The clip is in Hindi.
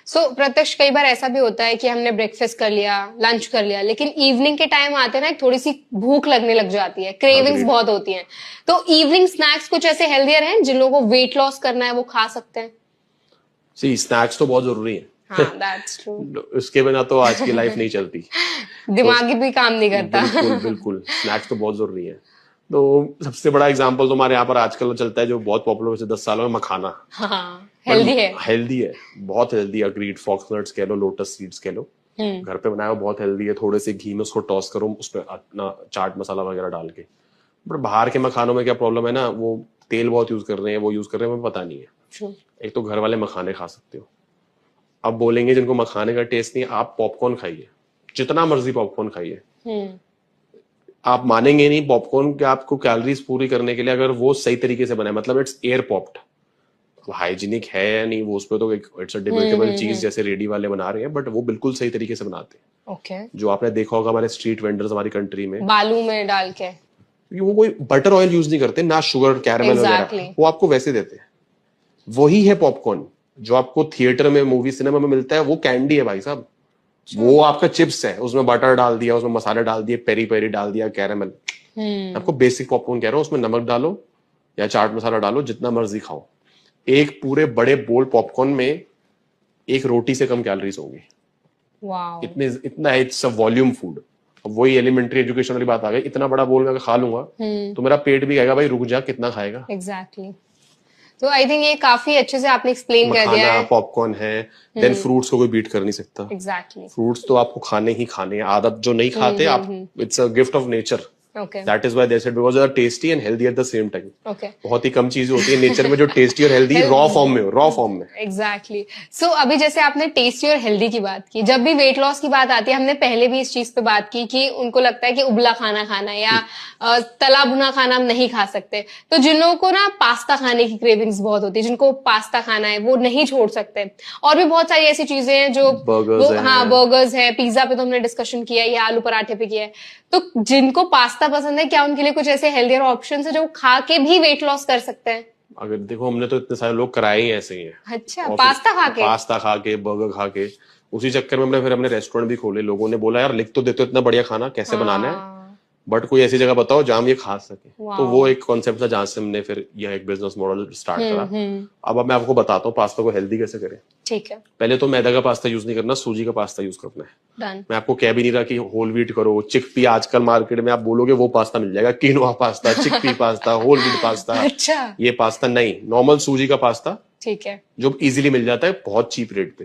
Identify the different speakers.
Speaker 1: प्रत्यक्ष कई बार ऐसा भी होता है कि हमने ब्रेकफास्ट कर लिया, लंच कर लिया, लेकिन इवनिंग के टाइम आते हैं ना, एक थोड़ी सी भूख लगने लग जाती है, क्रेविंग्स बहुत होती हैं। तो इवनिंग स्नैक्स कुछ ऐसे हेल्दियर हैं जिन लोगों को वेट लॉस करना है वो खा सकते हैं?
Speaker 2: स्नैक्स तो बहुत जरूरी है।
Speaker 1: हाँ, that's true.
Speaker 2: उसके बिना तो आज की लाइफ नहीं चलती।
Speaker 1: दिमागी भी काम नहीं करता।
Speaker 2: बिल्कुल बिल्कुल, स्नैक्स तो बहुत जरूरी है। तो सबसे बड़ा एग्जांपल तो हमारे यहाँ पर आजकल चलता है, जो बहुत पॉपुलर है 10 सालों में, मखाना।
Speaker 1: हाँ, हेल्दी है।
Speaker 2: हेल्दी है, बहुत हेल्दी। अग्रीड, फॉक्स नट्स कह लो, लोटस सीड्स कह लो, घर पे बनाया बहुत हेल्दी है। थोड़े से घी में उसको टॉस करो, उसमें अपना चाट मसाला वगैरह डाल के। बट बाहर के मखानों में क्या प्रॉब्लम है ना, वो तेल बहुत यूज कर रहे हैं, वो यूज कर रहे हैं, हमें पता नहीं है। एक तो घर वाले मखाने खा सकते हो। अब बोलेंगे जिनको मखाने का टेस्ट नहीं, आप पॉपकॉर्न खाइए, जितना मर्जी पॉपकॉर्न खाइए, आप मानेंगे नहीं। पॉपकॉर्न के आपको कैलोरीज पूरी करने के लिए, अगर वो सही तरीके से बनाए, मतलब इट्स एयर पॉप्ड, हाइजीनिक है या नहीं वो उस पर तो इट्स अ डिबेटेबल चीज, जैसे रेडी वाले बना रहे हैं, बट वो बिल्कुल सही तरीके से बनाते हैं।
Speaker 1: ओके।
Speaker 2: जो आपने देखा होगा हमारे स्ट्रीट वेंडर्स हमारी कंट्री में,
Speaker 1: बालू में डाल के,
Speaker 2: वो कोई बटर ऑयल यूज नहीं करते ना, शुगर कैरमल वगैरह, वो आपको वैसे देते हैं। वही है पॉपकॉर्न जो आपको थिएटर में, मूवी सिनेमा में मिलता है, वो कैंडी है भाई साहब। वो आपका चिप्स है, उसमें बटर डाल दिया, उसमें मसाले डाल दिए, पेरी पेरी डाल दिया, कैरमल। आपको बेसिक पॉपकॉर्न कह रहा हूँ, उसमें नमक डालो या चाट मसाला डालो, जितना मर्जी खाओ। एक पूरे बड़े बोल पॉपकॉर्न में एक रोटी से कम कैलोरीज होंगी। इतना इट्स अ वॉल्यूम फूड। अब वही एलिमेंट्री एजुकेशन वाली बात आ गई, इतना बड़ा बोल में खा लूंगा तो मेरा पेट भी कहेगा भाई रुक जा, कितना खाएगा।
Speaker 1: एग्जैक्टली। तो आई थिंक ये काफी अच्छे से आपने एक्सप्लेन कर दिया है।
Speaker 2: पॉपकॉर्न है, देन फ्रूट्स को कोई बीट कर नहीं सकता।
Speaker 1: एग्जैक्टली।
Speaker 2: फ्रूट्स तो आपको खाने ही खाने हैं। आदत जो नहीं खाते आप, it's a gift of nature. That is why they said because they are tasty and healthy at the same time. बहुत ही कम चीजें होती है नेचर में जो टेस्टी और हेल्दी रॉ फॉर्म में, रॉ फॉर्म में।
Speaker 1: एग्जैक्टली। सो अभी जैसे आपने टेस्टी और हेल्दी की बात की, जब भी वेट लॉस की बात आती है, हमने पहले भी इस चीज पे बात की कि उनको लगता है कि उबला खाना खाना या तला भुना खाना हम नहीं खा सकते। तो जिन लोगों को ना पास्ता खाने की क्रेविंग्स बहुत होती है, जिनको पास्ता खाना है, वो नहीं छोड़ सकते। और भी बहुत सारी ऐसी चीजें हैं जो बर्गर्स है, पिज्जा पे तो हमने डिस्कशन किया है, या आलू पराठे पे किया है। तो जिनको पास्ता पसंद है, क्या उनके लिए कुछ ऐसे हेल्दियर ऑप्शन है जो खा के भी वेट लॉस कर सकते हैं?
Speaker 2: अगर देखो, हमने तो इतने सारे लोग कराए ही ऐसे ही हैं।
Speaker 1: अच्छा, पास्ता खा के,
Speaker 2: बर्गर खा के। उसी चक्कर में हमने रेस्टोरेंट भी खोले। लोगों ने बोला यार लिख तो देते हो इतना बढ़िया खाना, कैसे बनाना है, बट कोई ऐसी जगह बताओ जहां हम ये खा सके। तो वो एक कॉन्सेप्ट था जहां से हमने फिर यह एक बिजनेस मॉडल स्टार्ट करा। अब मैं आपको बताता हूँ पास्ता को हेल्दी कैसे करें।
Speaker 1: ठीक है।
Speaker 2: पहले तो मैदा का पास्ता यूज नहीं करना, सूजी का पास्ता यूज करना है। मैं आपको कह भी नहीं रहा कि होल व्हीट करो, चिकपी। आजकल मार्केट में आप बोलोगे वो पास्ता मिल जाएगा, quinoa pasta, chickpea pasta, whole wheat pasta.
Speaker 1: अच्छा।
Speaker 2: ये पास्ता नहीं, नॉर्मल सूजी का पास्ता,
Speaker 1: ठीक है,
Speaker 2: जो इजीली मिल जाता है बहुत चीप रेट पे।